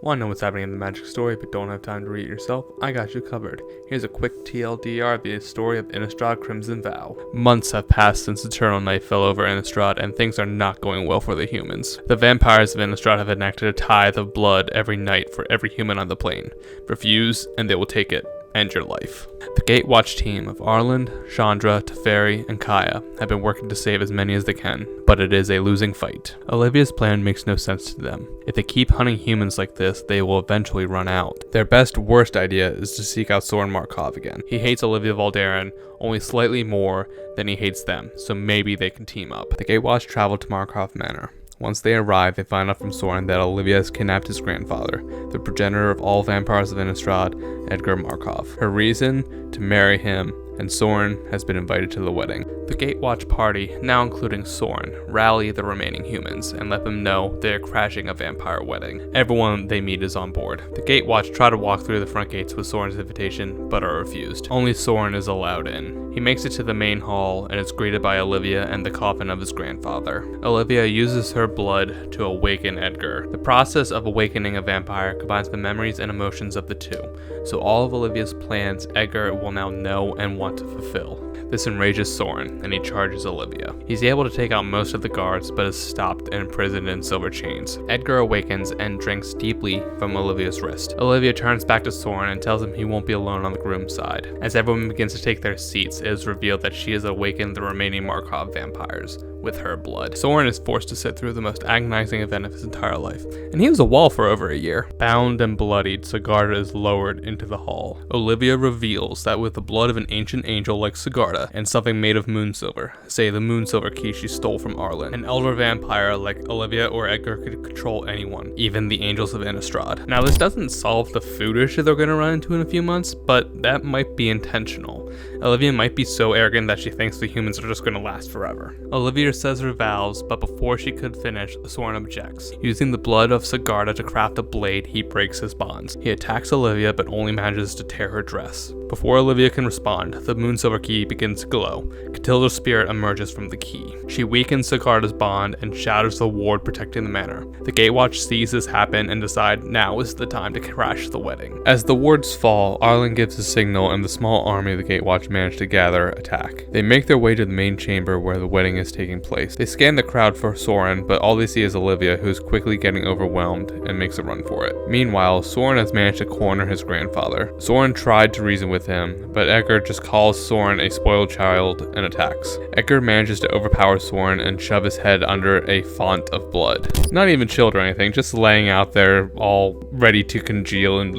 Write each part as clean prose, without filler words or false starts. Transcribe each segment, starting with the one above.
Want to know what's happening in the magic story but don't have time to read it yourself? I got you covered. Here's a quick TLDR of the story of Innistrad Crimson Vow. Months have passed since Eternal Night fell over Innistrad, and things are not going well for the humans. The vampires of Innistrad have enacted a tithe of blood every night for every human on the plane. Refuse, and they will take it. End your life. The Gatewatch team of Arland, Chandra, Teferi, and Kaya have been working to save as many as they can, but it is a losing fight. Olivia's plan makes no sense to them. If they keep hunting humans like this, they will eventually run out. Their worst idea is to seek out Soren Markov again. He hates Olivia Valderin only slightly more than he hates them, so maybe they can team up. The Gatewatch travel to Markov Manor. Once they arrive, they find out from Soren that Olivia has kidnapped his grandfather, the progenitor of all vampires of Innistrad, Edgar Markov. Her reason? To marry him, and Soren has been invited to the wedding. The Gatewatch party, now including Soren, rally the remaining humans and let them know they are crashing a vampire wedding. Everyone they meet is on board. The Gatewatch try to walk through the front gates with Soren's invitation, but are refused. Only Soren is allowed in. He makes it to the main hall and is greeted by Olivia and the coffin of his grandfather. Olivia uses her blood to awaken Edgar. The process of awakening a vampire combines the memories and emotions of the two, so all of Olivia's plans Edgar will now know and want to fulfill. This enrages Soren, and he charges Olivia. He's able to take out most of the guards, but is stopped and imprisoned in silver chains. Edgar awakens and drinks deeply from Olivia's wrist. Olivia turns back to Soren and tells him he won't be alone on the groom's side. As everyone begins to take their seats, it is revealed that she has awakened the remaining Markov vampires with her blood. Soren is forced to sit through the most agonizing event of his entire life, and he was a wall for over a year. Bound and bloodied, Sigarda is lowered into the hall. Olivia reveals that with the blood of an ancient angel like Sigarda and something made of moonsilver, say the moonsilver key she stole from Arlen, an elder vampire like Olivia or Edgar could control anyone, even the angels of Innistrad. Now this doesn't solve the food issue they're going to run into in a few months, but that might be intentional. Olivia might be so arrogant that she thinks the humans are just going to last forever. Olivia says her vows, but before she could finish, Soren objects. Using the blood of Sigarda to craft a blade, he breaks his bonds. He attacks Olivia, but only manages to tear her dress. Before Olivia can respond, the moonsilver key begins to glow. Catilda's spirit emerges from the key. She weakens Sigarda's bond and shatters the ward protecting the manor. The Gatewatch sees this happen and decide now is the time to crash the wedding. As the wards fall, Arlen gives a signal and the small army of the Gatewatch manage to gather attack. They make their way to the main chamber where the wedding is taking place. They scan the crowd for Soren, but all they see is Olivia, who is quickly getting overwhelmed and makes a run for it. Meanwhile, Soren has managed to corner his grandfather. Soren tried to reason with him, but Edgar just calls Soren a spoiled child and attacks. Edgar manages to overpower Soren and shove his head under a font of blood. Not even chilled or anything, just laying out there all ready to congeal and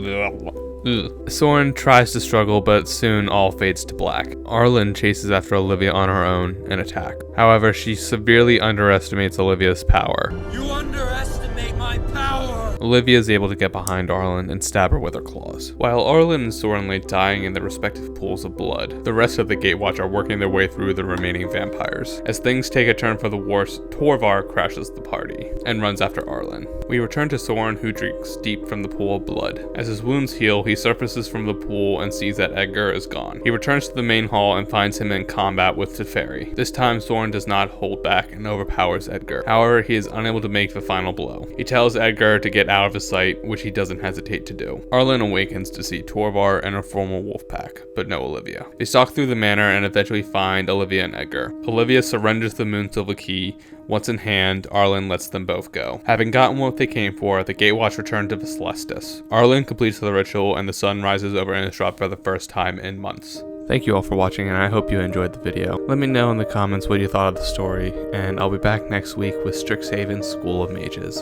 Soren tries to struggle, but soon all fades to black. Arlen chases after Olivia on her own and attack. However, she severely underestimates Olivia's power. You underestimate my power! Olivia is able to get behind Arlen and stab her with her claws. While Arlen and Soren lay dying in their respective pools of blood, the rest of the Gatewatch are working their way through the remaining vampires. As things take a turn for the worse, Torvar crashes the party and runs after Arlen. We return to Soren, who drinks deep from the pool of blood. As his wounds heal, he surfaces from the pool and sees that Edgar is gone. He returns to the main hall and finds him in combat with Teferi. This time Soren does not hold back and overpowers Edgar. However, he is unable to make the final blow. He tells Edgar to get out of his sight, which he doesn't hesitate to do. Arlen awakens to see Torvar and her former wolf pack, but no Olivia. They stalk through the manor and eventually find Olivia and Edgar. Olivia surrenders the moonsilver key. Once in hand, Arlen lets them both go. Having gotten what they came for, the Gatewatch return to Celestis. Arlen completes the ritual and the sun rises over Innistrad for the first time in months. Thank you all for watching, and I hope you enjoyed the video. Let me know in the comments what you thought of the story, and I'll be back next week with Strixhaven School of Mages.